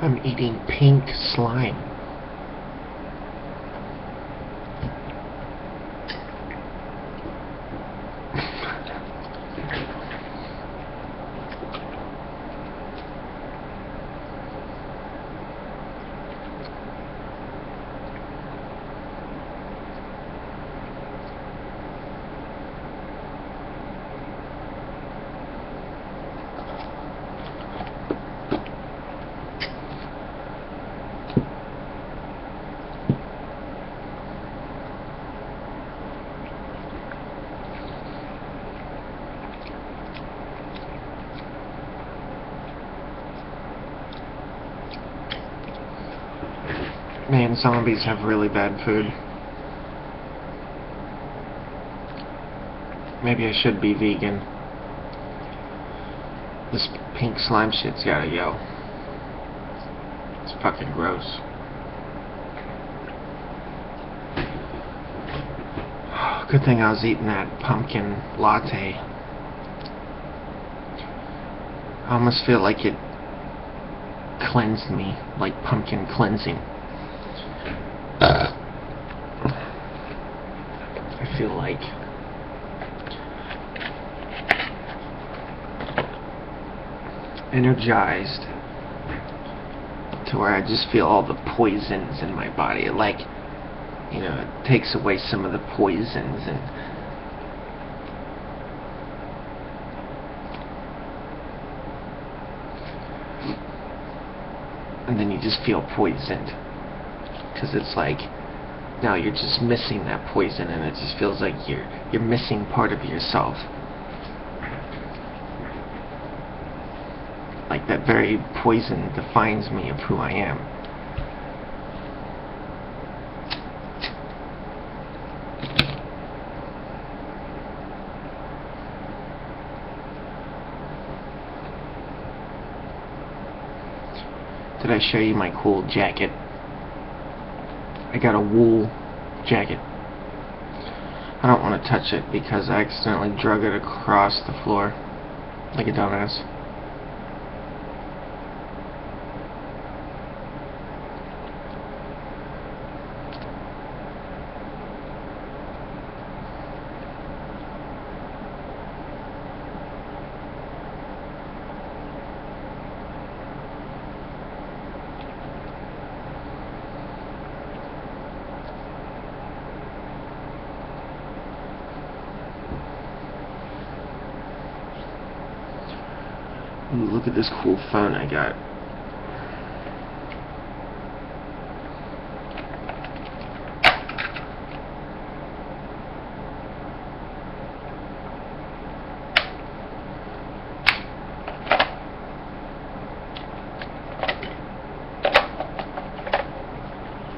I'm eating pink slime. Man, zombies have really bad food. Maybe I should be vegan. This pink slime shit's gotta go. It's fucking gross. Good thing I was eating that pumpkin latte. I almost feel like it cleansed me, like pumpkin cleansing. I feel like energized to where I just feel all the poisons in my body. Like, you know, it takes away some of the poisons and then you just feel poisoned. Because it's like, now you're just missing that poison, and it just feels like you're missing part of yourself. Like that very poison defines me of who I am. Did I show you my cool jacket? I got a wool jacket. I don't want to touch it because I accidentally drug it across the floor like a dumbass. Ooh, look at this cool phone I got.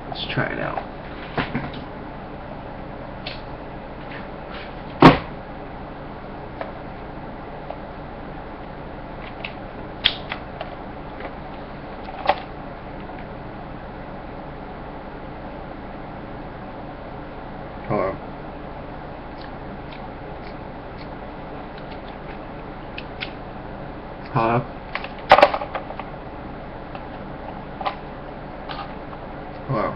Let's try it out. Hello. Hello? Hello.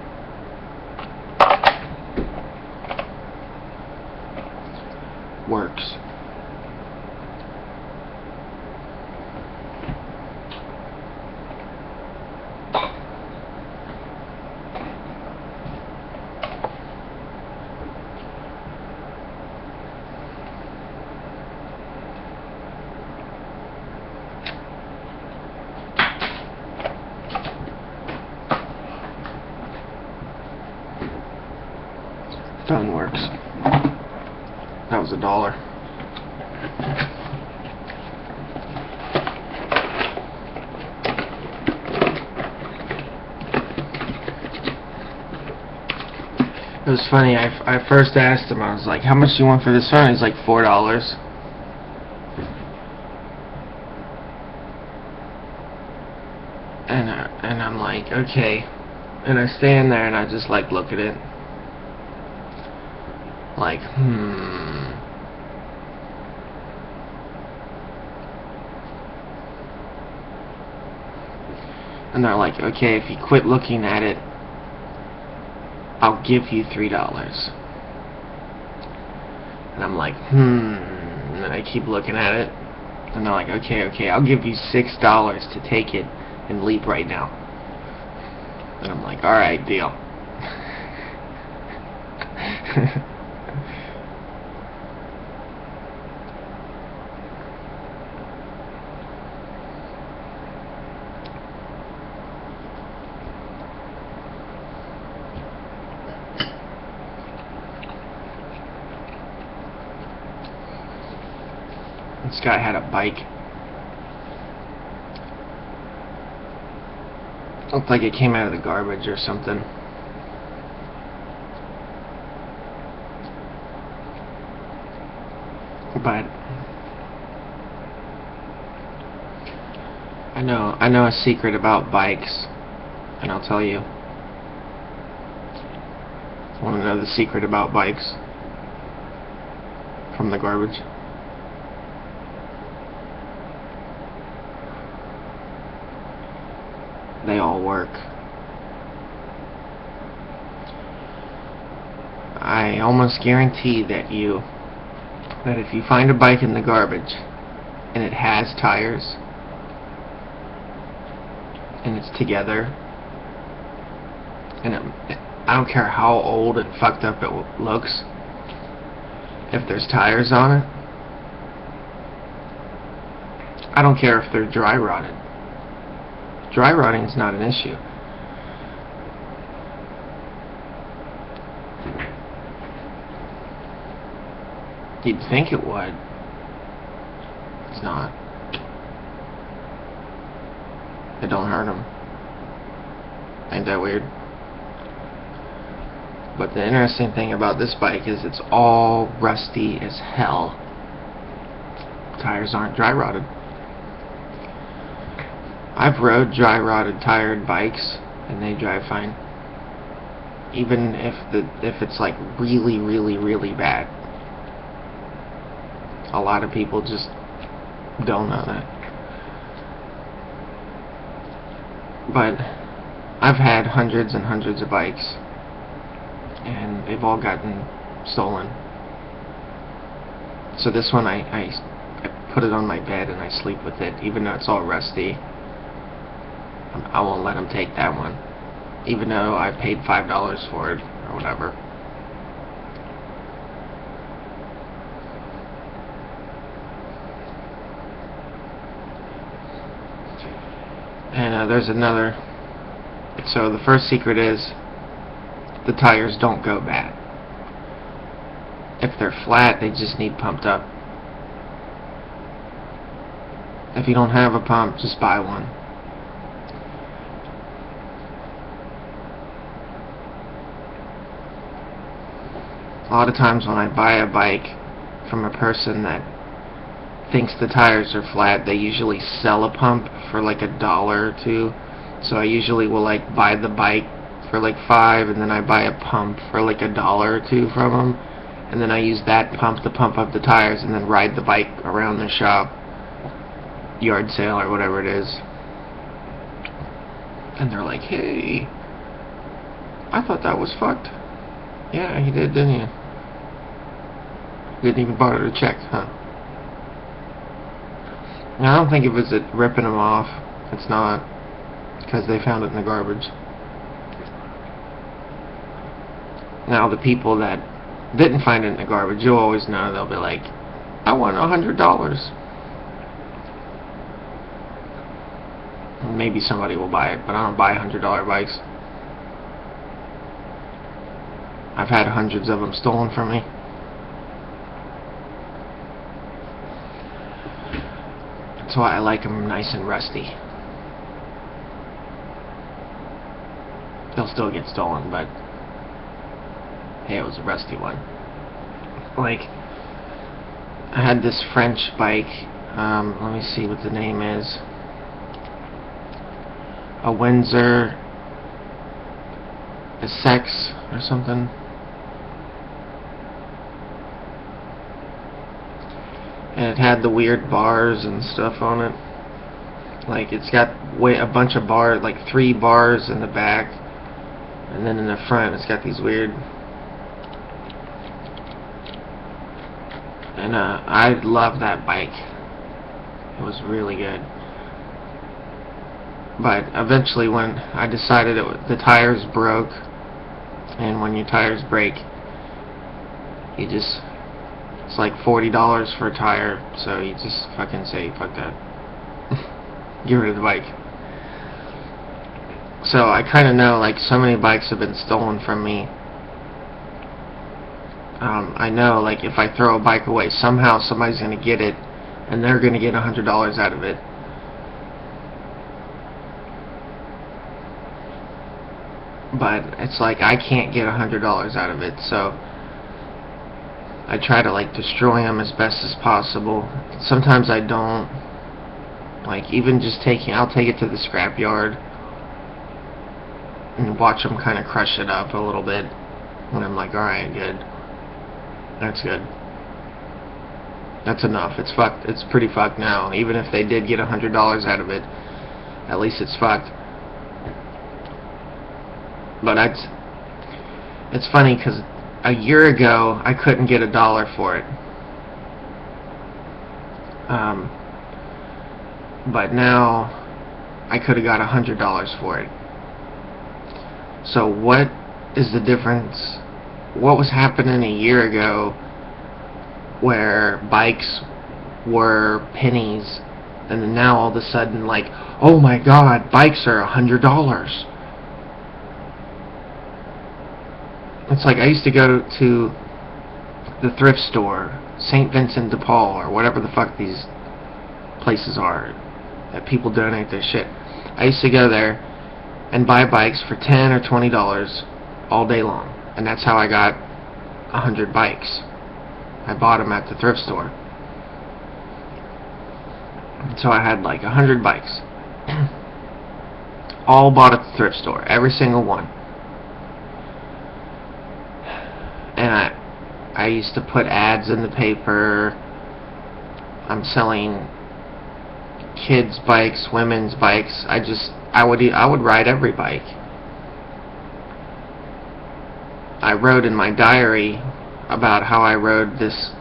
Works. Phone works. That was $1. It was funny, I first asked him, I was like, how much do you want for this phone? He's like, $4. And I'm like, okay. And I stand there and I just like look at it. Like, And they're like, okay, if you quit looking at it, I'll give you $3. And I'm like, and then I keep looking at it, and they're like, okay, I'll give you $6 to take it and leave right now. And I'm like, alright, deal. This guy had a bike. Looked like it came out of the garbage or something. But I know a secret about bikes, and I'll tell you. Want to know the secret about bikes from the garbage? They all work. I almost guarantee that if you find a bike in the garbage and it has tires and it's together, and I don't care how old and fucked up it looks, if there's tires on it, I don't care if they're dry rotted. Dry rotting is not an issue. You'd think it would. It's not. It don't hurt them. Ain't that weird? But the interesting thing about this bike is it's all rusty as hell. Tires aren't dry rotted. I've rode dry rotted tired bikes and they drive fine. Even if it's like really, really, really bad. A lot of people just don't know that. But I've had hundreds and hundreds of bikes, and they've all gotten stolen. So this one I put it on my bed and I sleep with it, even though it's all rusty. I won't let them take that one, even though I paid $5 for it or whatever. And there's another. So the first secret is the tires don't go bad. If they're flat, they just need pumped up. If you don't have a pump, just buy one. A lot of times when I buy a bike from a person that thinks the tires are flat, they usually sell a pump for like $1 or $2. So I usually will like buy the bike for like $5, and then I buy a pump for like $1 or $2 from them, and then I use that pump to pump up the tires, and then ride the bike around the shop, yard sale or whatever it is. And they're like, hey, I thought that was fucked. Yeah, you did, didn't you? Didn't even bother to check, huh? Now, I don't think it was ripping them off. It's not, because they found it in the garbage. Now, the people that didn't find it in the garbage, you'll always know, they'll be like, I want $100. Maybe somebody will buy it, but I don't buy $100 bikes. I've had hundreds of them stolen from me. That's why I like them nice and rusty. They'll still get stolen, but hey, it was a rusty one. Like, I had this French bike, let me see what the name is. A Windsor Essex or something. And it had the weird bars and stuff on it. Like, it's got a bunch of bars, like 3 bars in the back, and then in the front it's got these weird. And I love that bike. It was really good. But eventually, when I decided the tires broke, and when your tires break, it's like $40 for a tire, so you just fucking say, fuck that. Get rid of the bike. So I kind of know, like, so many bikes have been stolen from me. I know, like, if I throw a bike away, somehow somebody's going to get it, and they're going to get $100 out of it. But it's like, I can't get $100 out of it, so I try to, like, destroy them as best as possible. Sometimes I don't. Like, even just I'll take it to the scrapyard and watch them kind of crush it up a little bit, and I'm like, alright, good. That's good. That's enough. It's fucked. It's pretty fucked now. Even if they did get $100 out of it, at least it's fucked. But it's funny, because a year ago I couldn't get $1 for it. But now I could have got $100 for it. So what is the difference? What was happening a year ago where bikes were pennies, and then now all of a sudden, like, oh my god, bikes are $100. It's like, I used to go to the thrift store, St. Vincent de Paul, or whatever the fuck these places are that people donate their shit. I used to go there and buy bikes for $10 or $20 all day long, and that's how I got 100 bikes. I bought them at the thrift store. So I had like 100 bikes, all bought at the thrift store, every single one. And I used to put ads in the paper. I'm selling kids' bikes, women's bikes. I would ride every bike. I wrote in my diary about how I rode this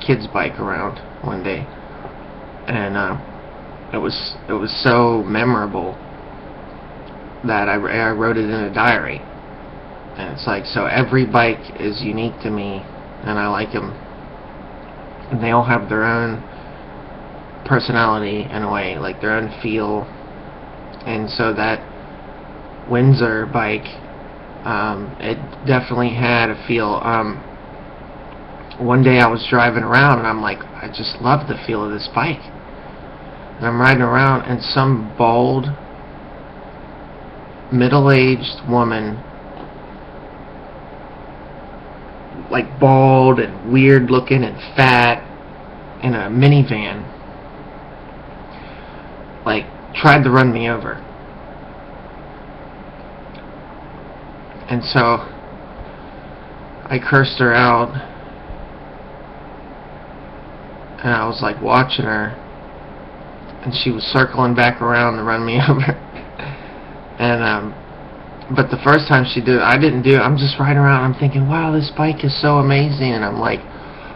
kid's bike around one day, and it was so memorable that I wrote it in a diary. And it's like, so every bike is unique to me, and I like them, and they all have their own personality in a way, like their own feel. And so that Windsor bike, it definitely had a feel. One day I was driving around and I'm like, I just love the feel of this bike. And I'm riding around, and some bald, middle-aged woman, like bald and weird looking and fat, in a minivan, like, tried to run me over. And so I cursed her out, and I was like watching her, and she was circling back around to run me over. And but the first time she did it, I didn't do it. I'm just riding around, I'm thinking, wow, this bike is so amazing, and I'm like,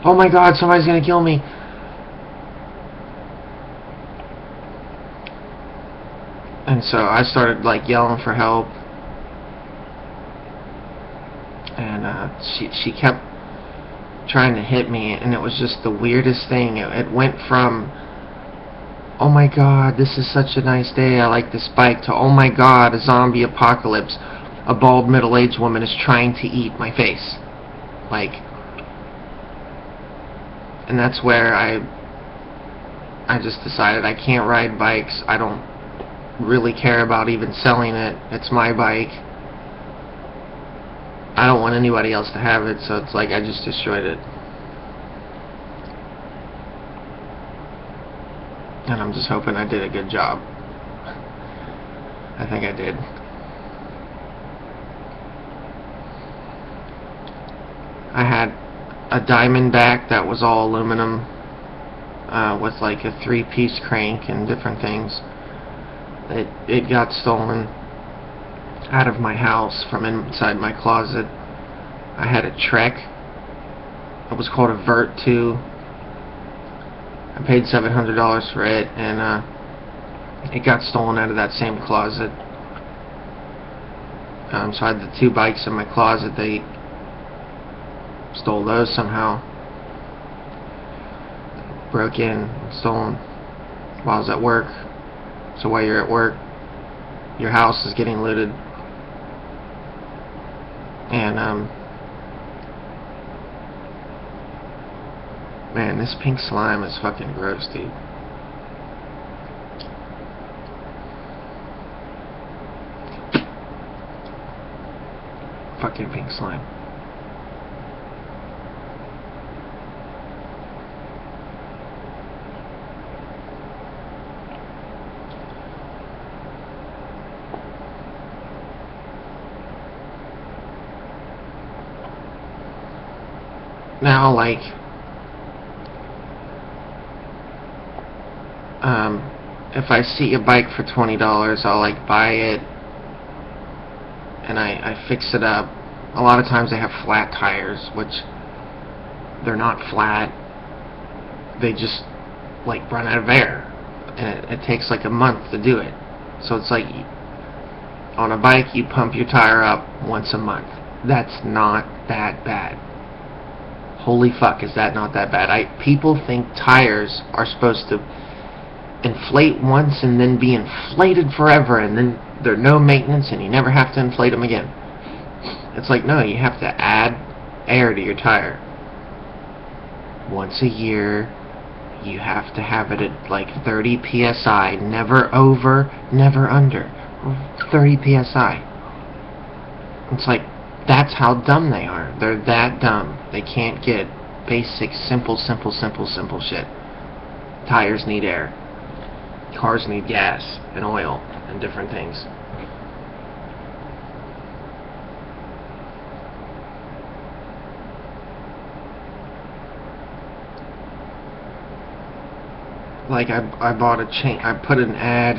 oh my god, somebody's gonna kill me. And so I started like yelling for help, and she kept trying to hit me, and it was just the weirdest thing. It went from, oh my god, this is such a nice day, I like this bike, to, oh my god, a zombie apocalypse, a bald middle-aged woman is trying to eat my face. Like, and that's where I just decided I can't ride bikes. I don't really care about even selling it. It's my bike. I don't want anybody else to have it, so it's like I just destroyed it. And I'm just hoping I did a good job. I think I did. I had a diamond back that was all aluminum, with like a 3-piece crank and different things. It got stolen out of my house from inside my closet. I had a Trek. It was called a Vert 2. I paid $700 for it, and it got stolen out of that same closet. So I had the 2 bikes in my closet. They stole those somehow. Broke in and stolen while I was at work. So while you're at work, your house is getting looted. And man, this pink slime is fucking gross, dude. Fucking pink slime. Now, like, if I see a bike for $20, I'll like buy it and I fix it up. A lot of times they have flat tires, which they're not flat. They just like run out of air, and it takes like a month to do it. So it's like on a bike you pump your tire up once a month. That's not that bad. Holy fuck, is that not that bad? People think tires are supposed to inflate once and then be inflated forever, and then they're no maintenance and you never have to inflate them again. It's like, no, you have to add air to your tire. Once a year, you have to have it at like 30 psi, never over, never under. 30 psi. It's like, that's how dumb they are. They're that dumb. They can't get basic, simple shit. Tires need air. Cars need gas and oil and different things. Like I bought a chain. I put an ad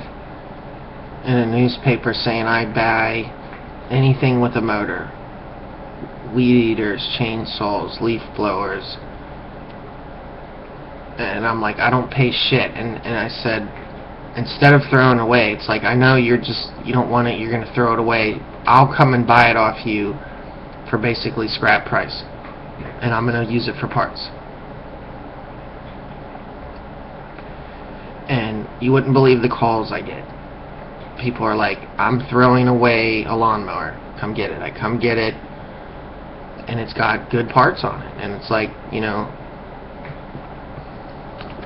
in a newspaper saying I buy anything with a motor. Weed eaters, chainsaws, leaf blowers. And I'm like, I don't pay shit. And I said, instead of throwing away, it's like, I know you don't want it, you're going to throw it away. I'll come and buy it off you for basically scrap price. And I'm going to use it for parts. And you wouldn't believe the calls I get. People are like, I'm throwing away a lawnmower. Come get it. I come get it. And it's got good parts on it. And it's like, you know,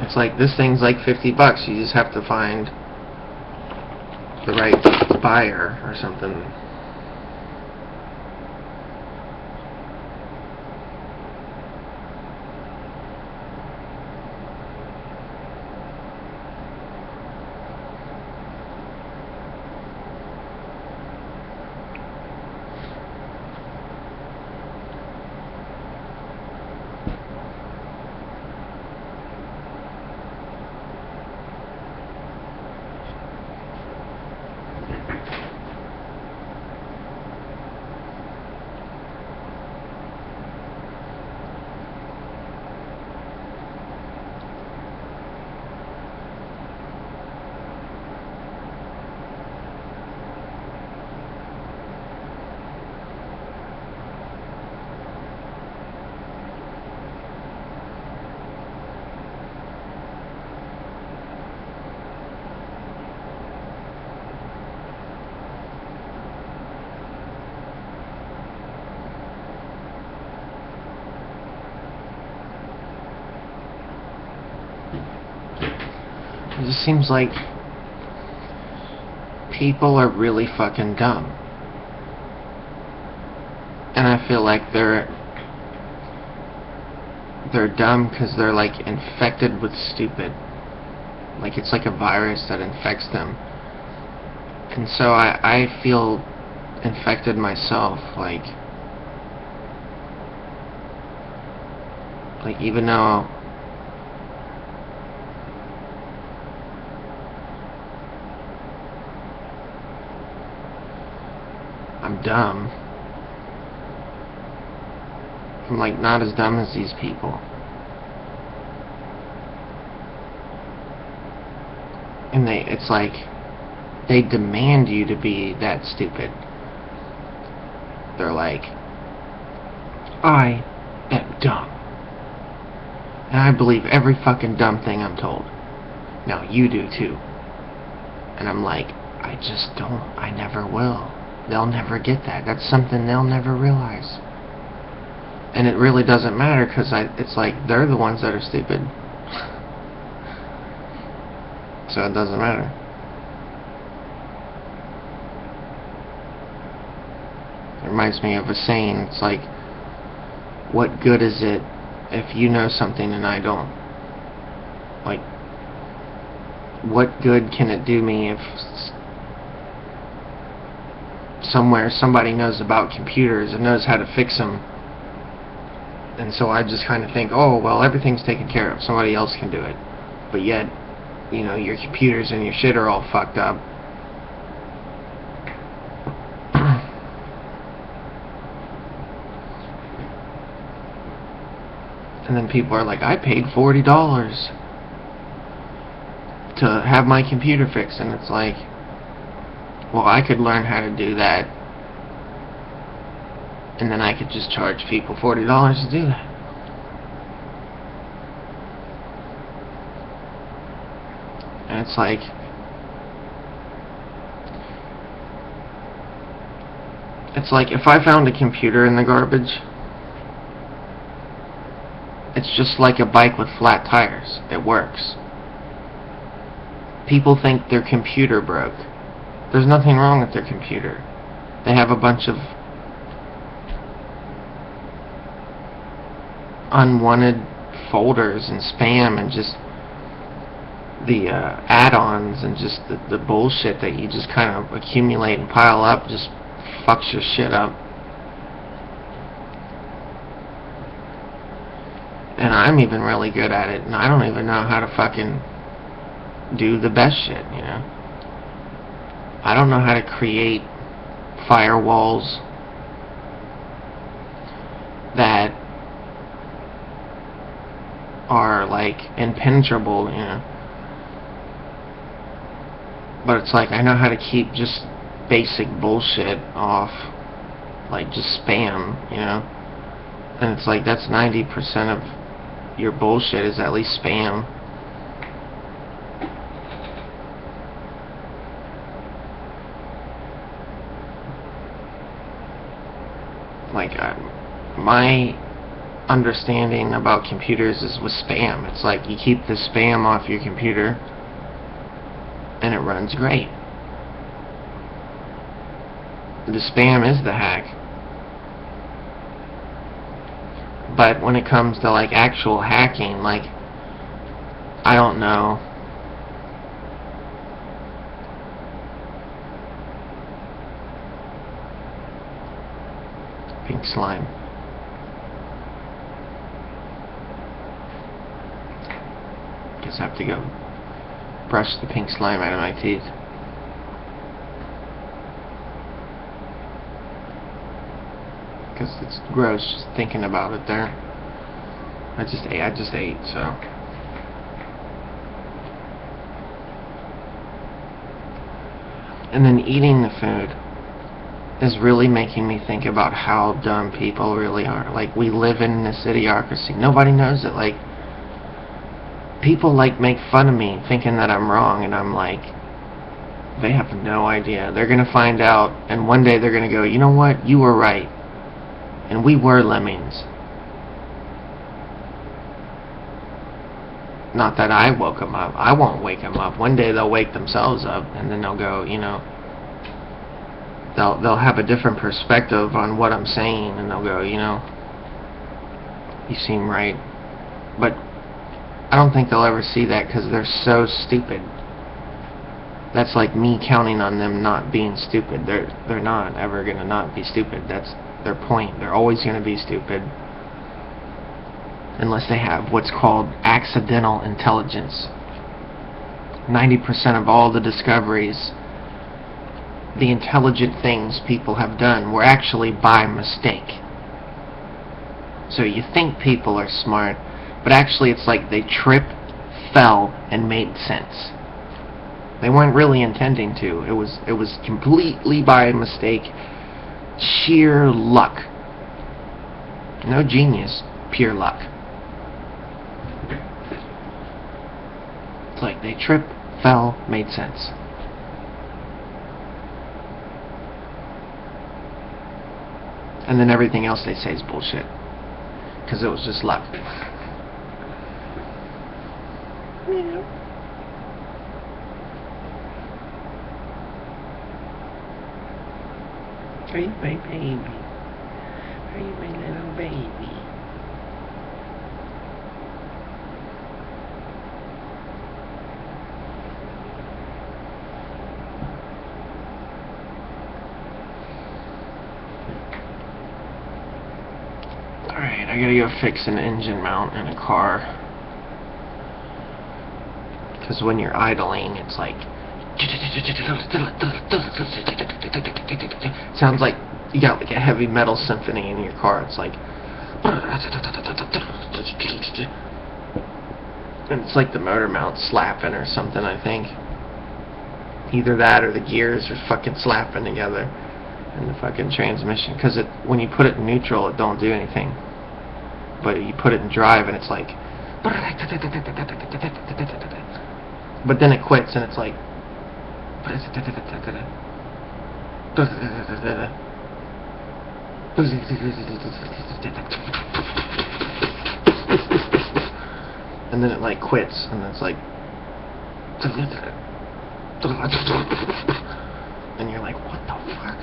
it's like, this thing's like $50. You just have to find the right buyer or something. It just seems like people are really fucking dumb. And I feel like they're dumb because they're like infected with stupid. Like it's like a virus that infects them. And so I feel infected myself, like even though I'm dumb. I'm like not as dumb as these people. And it's like they demand you to be that stupid. They're like, I am dumb. And I believe every fucking dumb thing I'm told. Now you do too. And I'm like, I just don't. I never will. They'll never get that. That's something they'll never realize. And it really doesn't matter because it's like they're the ones that are stupid. So it doesn't matter. It reminds me of a saying. It's like, what good is it if you know something and I don't? Like, what good can it do me if somewhere somebody knows about computers and knows how to fix them, and so I just kind of think, oh well, everything's taken care of, somebody else can do it, but yet, you know, your computers and your shit are all fucked up. And then people are like, I paid $40 to have my computer fixed, and it's like, well, I could learn how to do that, and then I could just charge people $40 to do that. And it's like, if I found a computer in the garbage, it's just like a bike with flat tires. It works. People think their computer broke. There's nothing wrong with their computer. They have a bunch of unwanted folders and spam and just the add-ons and just the bullshit that you just kind of accumulate and pile up just fucks your shit up. And I'm even really good at it, and I don't even know how to fucking do the best shit, you know? I don't know how to create firewalls that are like impenetrable, you know? But it's like I know how to keep just basic bullshit off, like just spam, you know? And it's like that's 90% of your bullshit is at least spam. Like my understanding about computers is with spam. It's like you keep the spam off your computer and it runs great. The spam is the hack. But when it comes to like actual hacking, like I don't know. Pink slime. Guess I have to go brush the pink slime out of my teeth. Because it's gross just thinking about it there. I just ate, so. And then eating the food is really making me think about how dumb people really are. Like, we live in this idiocracy. Nobody knows it. Like, people like make fun of me thinking that I'm wrong, and I'm like, they have no idea. They're gonna find out, and one day they're gonna go, you know what, you were right, and we were lemmings. Not that I woke them up. I won't wake them up. One day they'll wake themselves up, and then they'll go, you know, they'll have a different perspective on what I'm saying, and they'll go, you know, you seem right. But I don't think they'll ever see that because they're so stupid. That's like me counting on them not being stupid. They're not ever going to not be stupid. That's their point. They're always going to be stupid unless they have what's called accidental intelligence. 90% of all the discoveries the intelligent things people have done were actually by mistake. So you think people are smart, but actually it's like they tripped, fell, and made sense. They weren't really intending to. It was completely by mistake, sheer luck. No genius, pure luck. It's like they tripped, fell, made sense. And then everything else they say is bullshit. Because it was just luck. Are you my baby? Are you my little baby? Alright, I gotta go fix an engine mount in a car. Because when you're idling, it's like... sounds like you got like a heavy metal symphony in your car. It's like... and it's like the motor mount slapping or something, I think. Either that or the gears are fucking slapping together in the fucking transmission. Because when you put it in neutral, it don't do anything. But you put it in drive and it's like... but then it quits and it's like... and then it like quits and it's like... and you're like, what the fuck?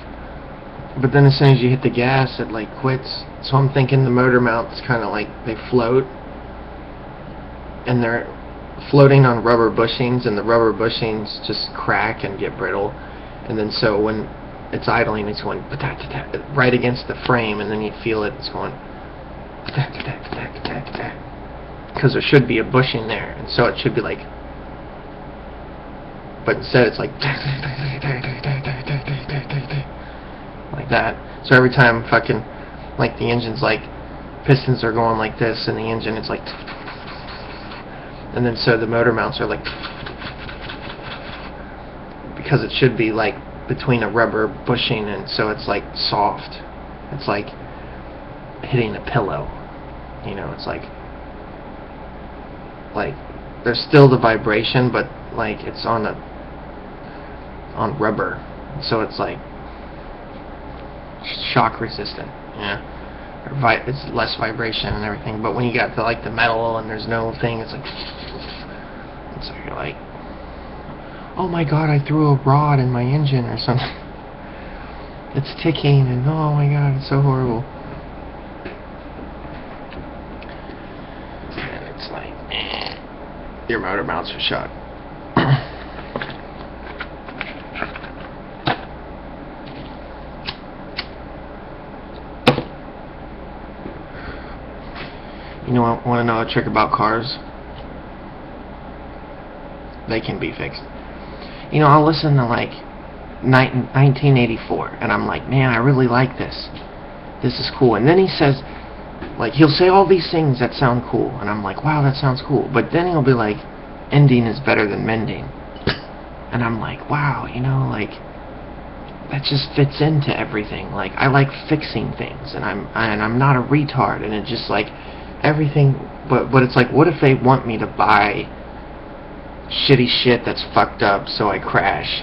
But then as soon as you hit the gas, it like quits. So I'm thinking the motor mounts kind of like they float, and they're floating on rubber bushings, and the rubber bushings just crack and get brittle. And then so when it's idling, it's going right against the frame, and then you feel it. It's going because there should be a bushing there, and so it should be like. But instead, it's like that. So every time fucking like the engine's like pistons are going like this, and the engine it's like, and then so the motor mounts are like, because it should be like between a rubber bushing, and so it's like soft. It's like hitting a pillow, you know. It's like there's still the vibration, but like it's on rubber, so it's like shock resistant, yeah. It's less vibration and everything. But when you got the metal and there's no thing, it's like, and so you're like, oh my god, I threw a rod in my engine or something. It's ticking, and oh my god, it's so horrible. And it's like, your motor mounts are shot. You know, want to know a trick about cars? They can be fixed. You know, I'll listen to like 1984, and I'm like, man, I really like this. This is cool. And then he says, like, he'll say all these things that sound cool, and I'm like, wow, that sounds cool. But then he'll be like, ending is better than mending. And I'm like, wow, you know, like, that just fits into everything. Like, I like fixing things, and I'm not a retard, and it just like everything. But it's like, what if they want me to buy shitty shit that's fucked up so I crash?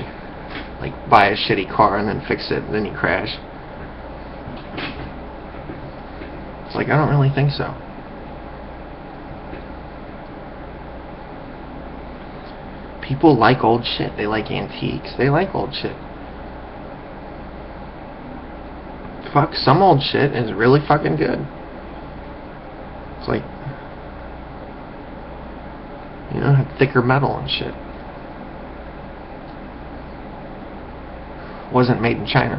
Like, buy a shitty car and then fix it and then you crash. It's like, I don't really think so. People like old shit. They like antiques. They like old shit. Fuck, some old shit is really fucking good. It's like, you know, had thicker metal and shit. Wasn't made in China.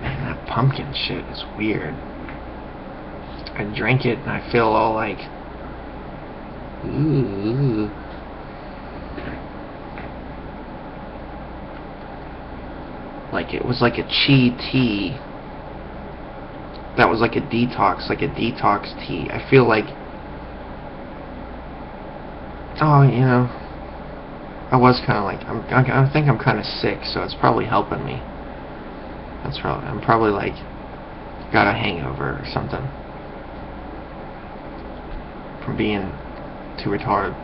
Man, that pumpkin shit is weird. I drink it and I feel all like, ooh. like it was like a chi tea. That was like a detox tea. I feel like, oh, you know, I was kind of like, I think I'm kind of sick, so it's probably helping me. I'm probably like, got a hangover or something from being too retarded.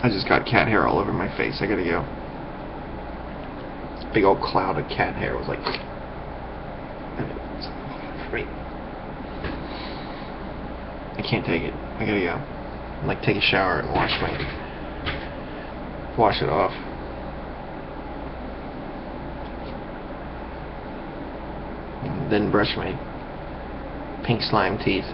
I just got cat hair all over my face. I gotta go. This big old cloud of cat hair was like, great. I can't take it. I gotta go. Like, take a shower and wash it off. And then brush my pink slime teeth.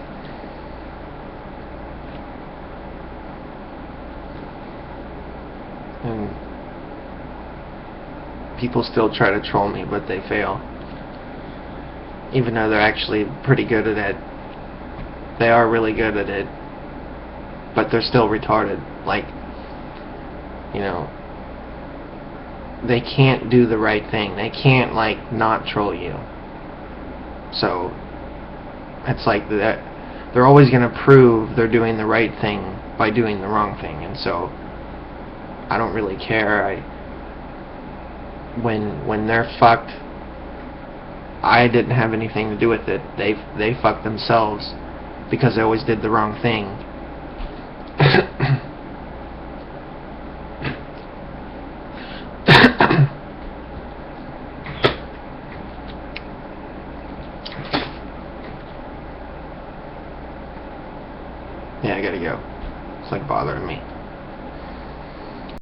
And people still try to troll me, but they fail. Even though they're actually pretty good at it. They are really good at it. But they're still retarded. Like, you know, they can't do the right thing. They can't, like, not troll you. So, it's like that. They're always going to prove they're doing the right thing by doing the wrong thing. And so, I don't really care. When they're fucked, I didn't have anything to do with it. They fucked themselves because they always did the wrong thing. Yeah, I gotta go. It's like bothering me.